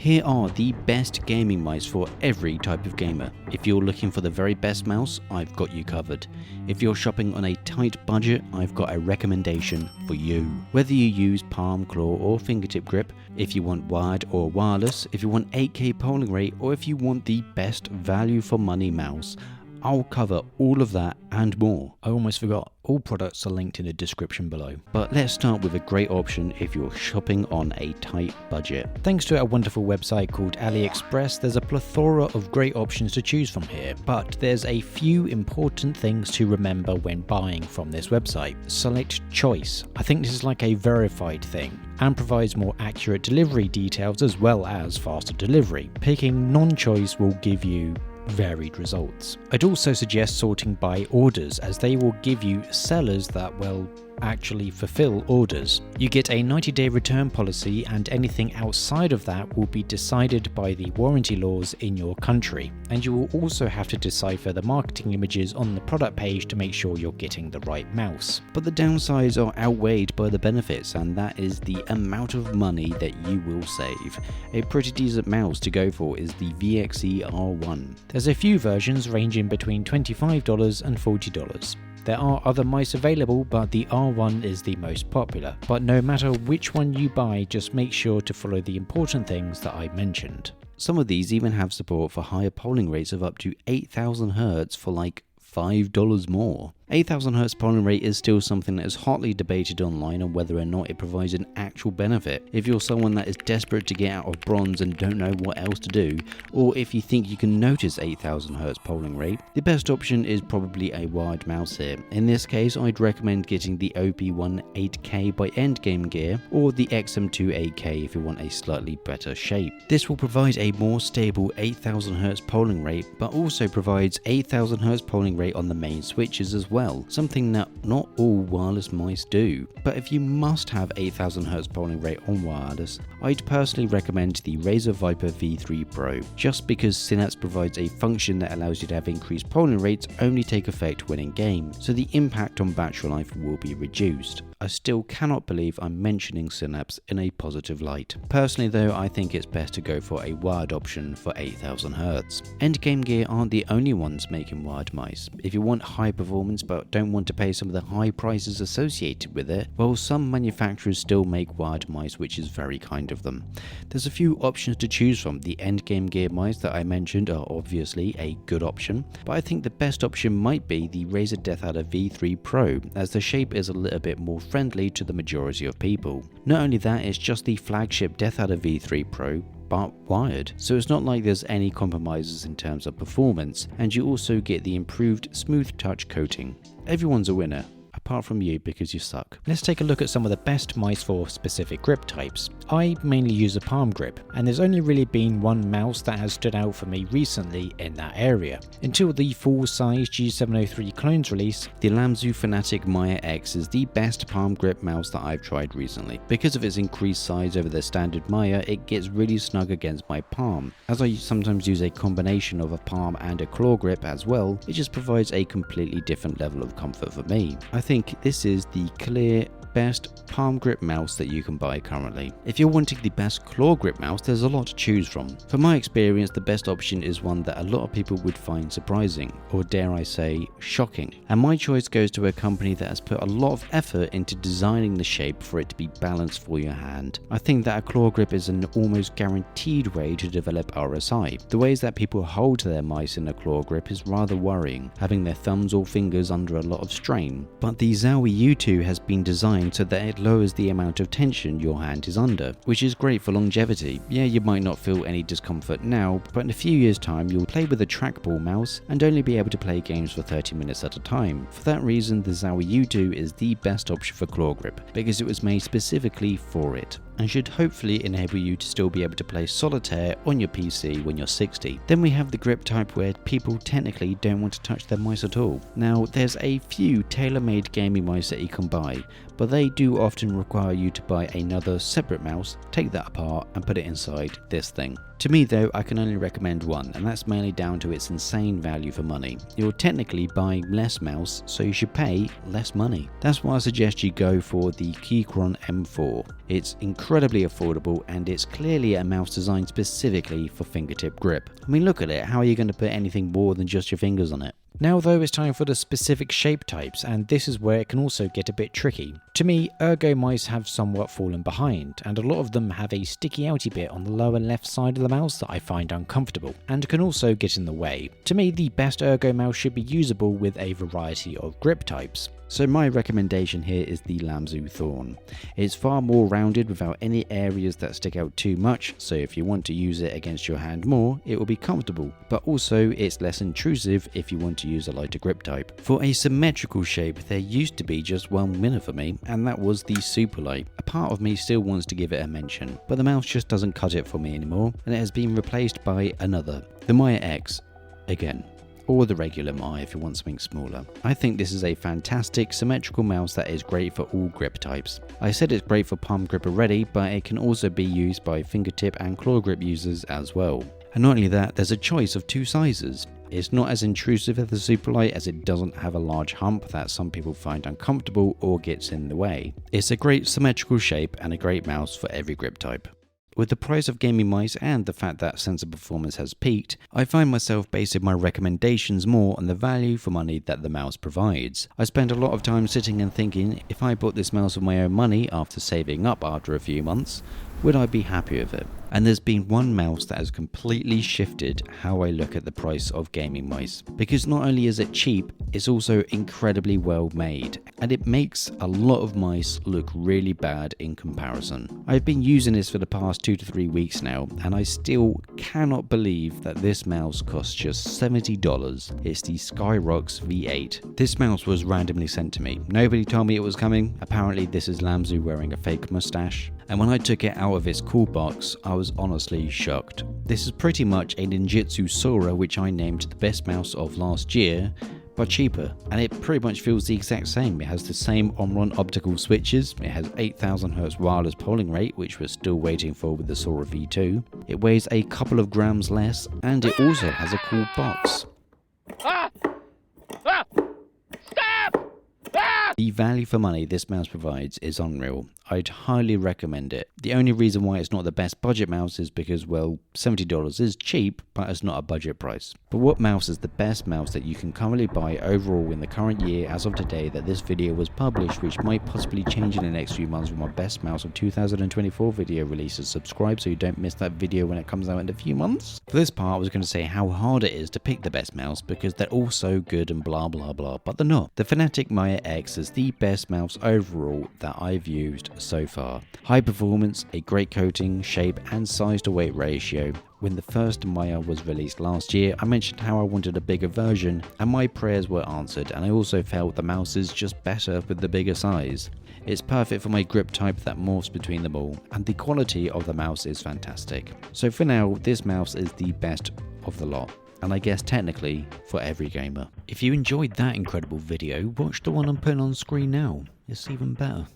Here are the best gaming mice for every type of gamer. If you're looking for the very best mouse, I've got you covered. If you're shopping on a tight budget, I've got a recommendation for you. Whether you use palm, claw or fingertip grip, if you want wired or wireless, if you want 8K polling rate, or if you want the best value for money mouse, I'll cover all of that and more. I almost forgot, all products are linked in the description below. But let's start with a great option if you're shopping on a tight budget. Thanks to a wonderful website called AliExpress, there's a plethora of great options to choose from here. But there's a few important things to remember when buying from this website. Select choice. I think this is like a verified thing and provides more accurate delivery details as well as faster delivery. Picking non-choice will give you varied results. I'd also suggest sorting by orders, as they will give you sellers that will actually fulfill orders. You get a 90-day return policy, and anything outside of that will be decided by the warranty laws in your country, and you will also have to decipher the marketing images on the product page to make sure you're getting the right mouse. But the downsides are outweighed by the benefits, and that is the amount of money that you will save. A pretty decent mouse to go for is the VXE R1. There's a few versions ranging between $25 and $40. There are other mice available, but the R1 is the most popular. But no matter which one you buy, just make sure to follow the important things that I mentioned. Some of these even have support for higher polling rates of up to 8000 Hz for like $5 more. 8000 Hz polling rate is still something that is hotly debated online on whether or not it provides an actual benefit. If you're someone that is desperate to get out of bronze and don't know what else to do, or if you think you can notice 8000 Hz polling rate, the best option is probably a wired mouse here. In this case, I'd recommend getting the OP1 8K by Endgame Gear or the XM2 8K if you want a slightly better shape. This will provide a more stable 8000 Hz polling rate, but also provides 8000 Hz polling rate on the main switches as well. Something that not all wireless mice do. But if you must have 8000 Hz polling rate on wireless, I'd personally recommend the Razer Viper V3 Pro, just because Synapse provides a function that allows you to have increased polling rates only take effect when in game, so the impact on battery life will be reduced. I still cannot believe I'm mentioning Synapse in a positive light. Personally though, I think it's best to go for a wired option for 8000 Hz. Endgame Gear aren't the only ones making wired mice. If you want high performance but don't want to pay some of the high prices associated with it, well, some manufacturers still make wired mice, which is very kind of them. There's a few options to choose from. The Endgame Gear mice that I mentioned are obviously a good option, but I think the best option might be the Razer DeathAdder V3 Pro, as the shape is a little bit more friendly to the majority of people. Not only that, it's just the flagship DeathAdder V3 Pro, but wired, so it's not like there's any compromises in terms of performance, and you also get the improved smooth touch coating. Everyone's a winner, apart from you because you suck. Let's take a look at some of the best mice for specific grip types. I mainly use a palm grip, and there's only really been one mouse that has stood out for me recently in that area. Until the full-size G703 clones release, the Lamzu Fanatic Maya X is the best palm grip mouse that I've tried recently. Because of its increased size over the standard Maya, it gets really snug against my palm. As I sometimes use a combination of a palm and a claw grip as well, it just provides a completely different level of comfort for me. I think this is the clear best palm grip mouse that you can buy currently. If you're wanting the best claw grip mouse, there's a lot to choose from. From my experience, the best option is one that a lot of people would find surprising, or dare I say, shocking. And my choice goes to a company that has put a lot of effort into designing the shape for it to be balanced for your hand. I think that a claw grip is an almost guaranteed way to develop RSI. The ways that people hold their mice in a claw grip is rather worrying, having their thumbs or fingers under a lot of strain. But the Zowie U2 has been designed so that it lowers the amount of tension your hand is under, which is great for longevity. Yeah, you might not feel any discomfort now, but in a few years' time you'll play with a trackball mouse and only be able to play games for 30 minutes at a time. For that reason, the Zowie U2 is the best option for claw grip, because it was made specifically for it, and should hopefully enable you to still be able to play solitaire on your PC when you're 60. Then we have the grip type where people technically don't want to touch their mice at all. Now, there's a few tailor-made gaming mice that you can buy, but they do often require you to buy another separate mouse, take that apart and put it inside this thing. To me though, I can only recommend one, and that's mainly down to its insane value for money. You're technically buying less mouse, so you should pay less money. That's why I suggest you go for the Keychron M4. It's incredibly incredibly affordable, and it's clearly a mouse designed specifically for fingertip grip. I mean, look at it, how are you going to put anything more than just your fingers on it? Now though, it's time for the specific shape types, and this is where it can also get a bit tricky. To me, ERGO mice have somewhat fallen behind, and a lot of them have a sticky outy bit on the lower left side of the mouse that I find uncomfortable, and can also get in the way. To me, the best ERGO mouse should be usable with a variety of grip types. So my recommendation here is the Lamzu Thorn. It's far more rounded without any areas that stick out too much, so if you want to use it against your hand more, it will be comfortable, but also it's less intrusive if you want to use a lighter grip type. For a symmetrical shape, there used to be just one winner for me, and that was the Super Light. A part of me still wants to give it a mention, but the mouse just doesn't cut it for me anymore, and it has been replaced by another, the Maya X, again. Or the regular Maya if you want something smaller. I think this is a fantastic symmetrical mouse that is great for all grip types. I said it's great for palm grip already, but it can also be used by fingertip and claw grip users as well. And not only that, there's a choice of 2 sizes. It's not as intrusive as the Superlight, as it doesn't have a large hump that some people find uncomfortable or gets in the way. It's a great symmetrical shape and a great mouse for every grip type. With the price of gaming mice and the fact that sensor performance has peaked, I find myself basing my recommendations more on the value for money that the mouse provides. I spend a lot of time sitting and thinking, if I bought this mouse with my own money after saving up after a few months, would I be happy with it? And there's been one mouse that has completely shifted how I look at the price of gaming mice. Because not only is it cheap, it's also incredibly well made, and it makes a lot of mice look really bad in comparison. I've been using this for the past 2 to 3 weeks now, and I still cannot believe that this mouse costs just $70. It's the Skyrox V8. This mouse was randomly sent to me. Nobody told me it was coming. Apparently this is Lamzu wearing a fake mustache. And when I took it out of its cool box, I was honestly shocked. This is pretty much a ninjutsu Sora, which I named the best mouse of last year, but cheaper, and it pretty much feels the exact same. It has the same Omron optical switches, it has 8000 Hz wireless polling rate, which we're still waiting for with the Sora V2. It weighs a couple of grams less, and it also has a cool box. The value for money this mouse provides is unreal. I'd highly recommend it. The only reason why it's not the best budget mouse is because, well, $70 is cheap, but it's not a budget price. But what mouse is the best mouse that you can currently buy overall in the current year as of today that this video was published, which might possibly change in the next few months when my best mouse of 2024 video releases? Subscribe so you don't miss that video when it comes out in a few months. For this part, I was going to say how hard it is to pick the best mouse because they're all so good and blah blah blah, but they're not. The Fnatic Maya X is the best mouse overall that I've used so far. High performance, a great coating, shape and size to weight ratio. When the first Maya was released last year, I mentioned how I wanted a bigger version, and my prayers were answered, and I also felt the mouse is just better with the bigger size. It's perfect for my grip type that morphs between them all, and the quality of the mouse is fantastic. So for now, this mouse is the best of the lot, and I guess technically for every gamer. If you enjoyed that incredible video, watch the one I'm putting on screen now. It's even better.